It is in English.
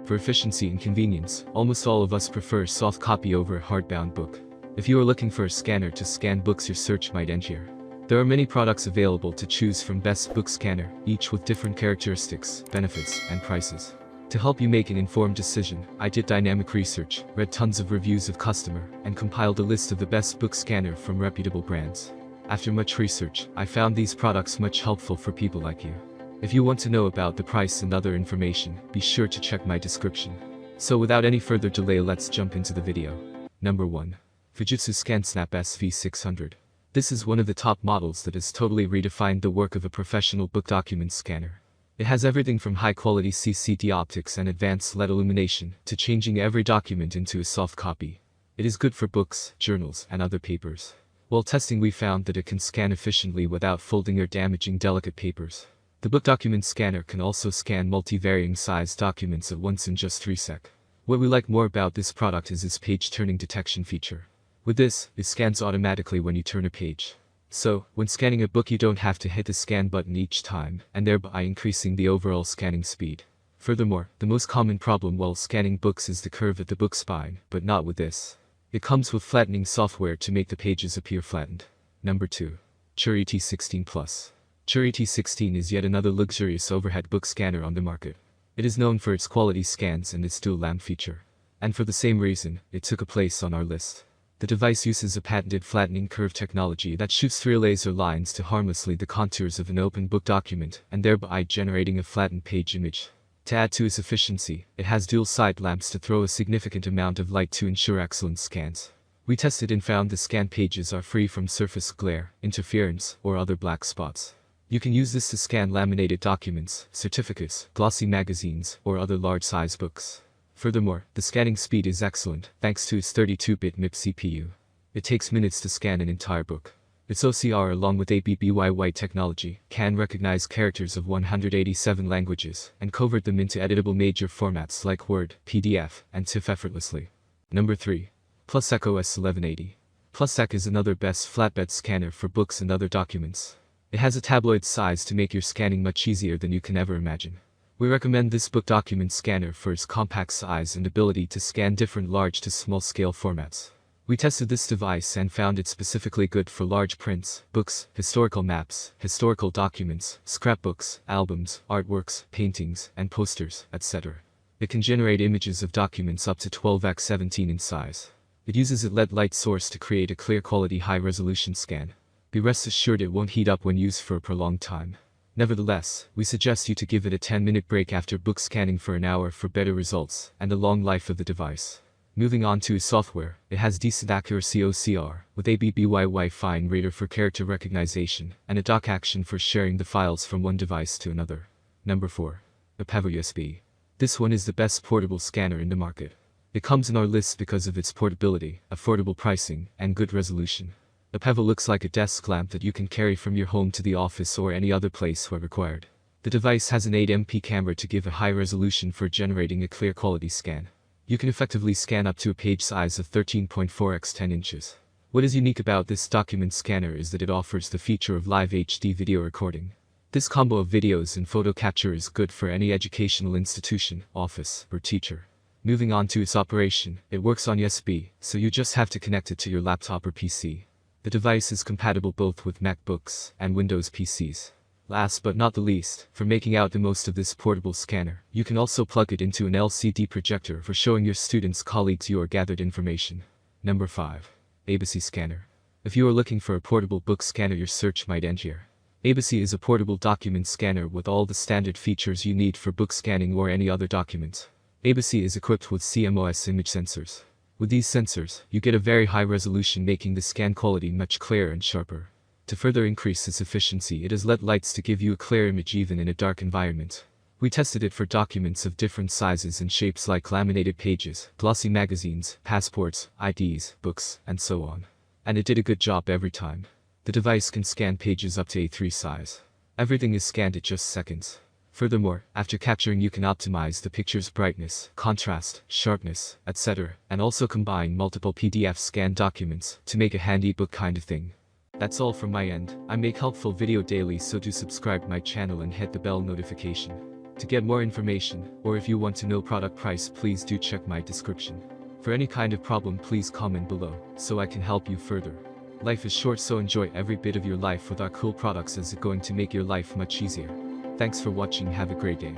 For efficiency and convenience, almost all of us prefer soft copy over a hardbound book. If you are looking for a scanner to scan books, your search might end here. There are many products available to choose from. Best Book Scanner, each with different characteristics, benefits, and prices. To help you make an informed decision, I did dynamic research, read tons of reviews of customer, and compiled a list of the best book scanner from reputable brands. After much research, I found these products much helpful for people like you. If you want to know about the price and other information, be sure to check my description. So without any further delay, let's jump into the video. Number 1. Fujitsu ScanSnap SV600. This is one of the top models that has totally redefined the work of a professional book document scanner. It has everything from high-quality CCD optics and advanced LED illumination to changing every document into a soft copy. It is good for books, journals, and other papers. While testing, we found that it can scan efficiently without folding or damaging delicate papers. The book document scanner can also scan multi-varying size documents at once in just 3 seconds. What we like more about this product is its page turning detection feature. With this, it scans automatically when you turn a page. So, when scanning a book, you don't have to hit the scan button each time, and thereby increasing the overall scanning speed. Furthermore, the most common problem while scanning books is the curve at the book spine, but not with this. It comes with flattening software to make the pages appear flattened. Number 2. Chur ET16 Plus. Chur ET16 is yet another luxurious overhead book scanner on the market. It is known for its quality scans and its dual lamp feature. And for the same reason, it took a place on our list. The device uses a patented flattening curve technology that shoots 3 laser lines to harmlessly the contours of an open book document, and thereby generating a flattened page image. To add to its efficiency, it has dual side lamps to throw a significant amount of light to ensure excellent scans. We tested and found the scan pages are free from surface glare, interference, or other black spots. You can use this to scan laminated documents, certificates, glossy magazines, or other large-size books. Furthermore, the scanning speed is excellent, thanks to its 32-bit MIP CPU. It takes minutes to scan an entire book. Its OCR, along with ABBYY technology, can recognize characters of 187 languages, and convert them into editable major formats like Word, PDF, and TIFF effortlessly. Number 3. Plusec OS 1180. Plusec is another best flatbed scanner for books and other documents. It has a tabloid size to make your scanning much easier than you can ever imagine. We recommend this book document scanner for its compact size and ability to scan different large to small scale formats. We tested this device and found it specifically good for large prints, books, historical maps, historical documents, scrapbooks, albums, artworks, paintings, and posters, etc. It can generate images of documents up to 12x17 in size. It uses a LED light source to create a clear quality high resolution scan. Be rest assured it won't heat up when used for a prolonged time. Nevertheless, we suggest you to give it a 10-minute break after book scanning for an hour for better results and the long life of the device. Moving on to its software, it has decent accuracy OCR, with ABBYY fine reader for character recognition, and a dock action for sharing the files from one device to another. Number 4. Apevo USB. This one is the best portable scanner in the market. It comes in our list because of its portability, affordable pricing, and good resolution. Apevo looks like a desk lamp that you can carry from your home to the office or any other place where required. The device has an 8MP camera to give a high resolution for generating a clear quality scan. You can effectively scan up to a page size of 13.4 x 10 inches. What is unique about this document scanner is that it offers the feature of live HD video recording. This combo of videos and photo capture is good for any educational institution, office, or teacher. Moving on to its operation, it works on USB, so you just have to connect it to your laptop or PC. The device is compatible both with MacBooks and Windows PCs. Last but not the least, for making out the most of this portable scanner, you can also plug it into an LCD projector for showing your students, colleagues your gathered information. Number 5. ABC Scanner. If you are looking for a portable book scanner, your search might end here. ABC is a portable document scanner with all the standard features you need for book scanning or any other document. ABC is equipped with CMOS image sensors. With these sensors, you get a very high resolution, making the scan quality much clearer and sharper. To further increase its efficiency, it has LED lights to give you a clear image even in a dark environment. We tested it for documents of different sizes and shapes like laminated pages, glossy magazines, passports, IDs, books, and so on. And it did a good job every time. The device can scan pages up to A3 size. Everything is scanned at just seconds. Furthermore, after capturing, you can optimize the picture's brightness, contrast, sharpness, etc., and also combine multiple PDF scanned documents to make a handy book kind of thing. That's all from my end. I make helpful video daily, so do subscribe my channel and hit the bell notification. To get more information, or if you want to know product price, please do check my description. For any kind of problem, please comment below, so I can help you further. Life is short, so enjoy every bit of your life with our cool products, as it's going to make your life much easier. Thanks for watching, have a great day.